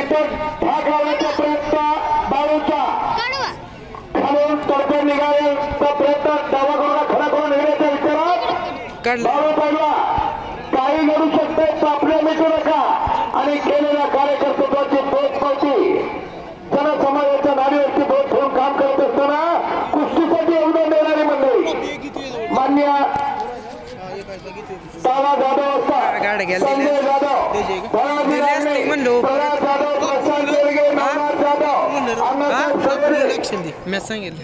इथं भाग लावण्याचा प्रयत्न बाळूचा खालून तडफड निघायचा प्रयत्न डावा करून खडा करून निघण्याच्या विचारात बाळू पाहिला काही घडू शकते आपल्या मिटू नका आणि केलेल्या कार्यकर्तृत्वाची बोध पावती जनसमाजाच्या नाडीवरती बोध ठेवून काम करत असताना कुस्तीसाठी योगदान देणारी मंडळी मान्य तारा जाधव संजय जाधव प्रल्हाद जाधव प्रशांत शेळगे नवनाथ जाधव अण्णासाहेब सगळे मी सांगितलं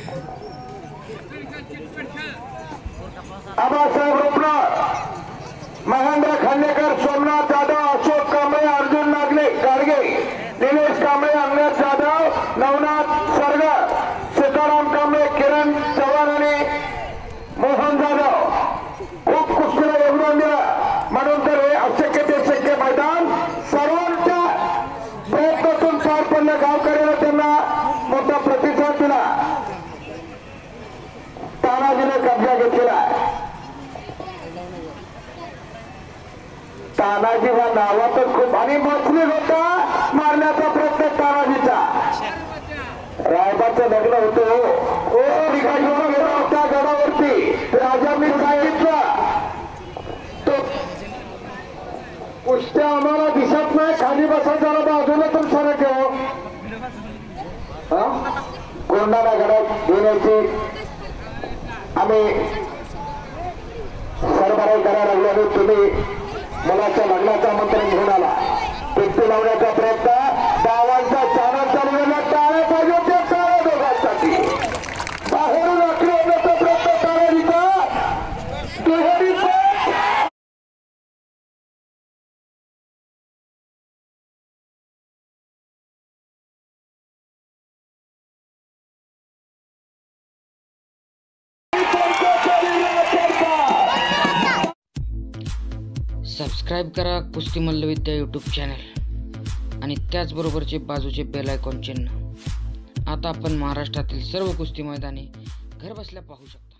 आबासाहेब रुपनर महेंद्र खांडेकर सोमनाथ जाधव अशोक कांबळे अर्जुन नागले गाडगे निलेश कांबळे अज्ञात जाधव नवनाथ सरगर सीताराम कांबळे किरण चव्हाण आणि मोहन जाधव खूप कुस्तीला योगदान दिलं म्हणून तर हे अशक्य ते शक्य मैदान सर्वांच्या प्रयत्नातून पार पडलं गावकऱ्याला त्यांना मोठा प्रतिसाद दिला तानाजीने कब्जा घेतलेला तानाजी ह्या नावातच खूप आणि मछली होता मारण्याचा प्रयत्न तानाजीचा रायबाचं लग्न होतो गेला होता गडावरती राजा मी सांगितलं तो कुस्त्या आम्हाला दिसत नाही खाली बसा जरा बाजूला पण फरक आहे कोंडाणा गडात घेण्याची आम्ही सरबराई करायला लागलो आणि तुम्ही मुलाच्या लग्नाचं आमंत्रण घेऊन आला पिट्टू लावण्याचा प्रयत्न डावांचा चॅनल चालू झाला टाळ्या पाहिजे त्या टाळ्या दोघांसाठी बाहेरून आखरी होण्याचा प्रयत्न तानाजीचा दुहेरी सबस्क्राईब करा कुस्ती मल्लविद्या यूट्यूब चॅनल आणि त्याचबरोबरचे बाजूचे बेल आयकॉन चिन्ह. आता आपण महाराष्ट्रातील सर्व कुस्ती मैदाने घरबसल्या पाहू शकता.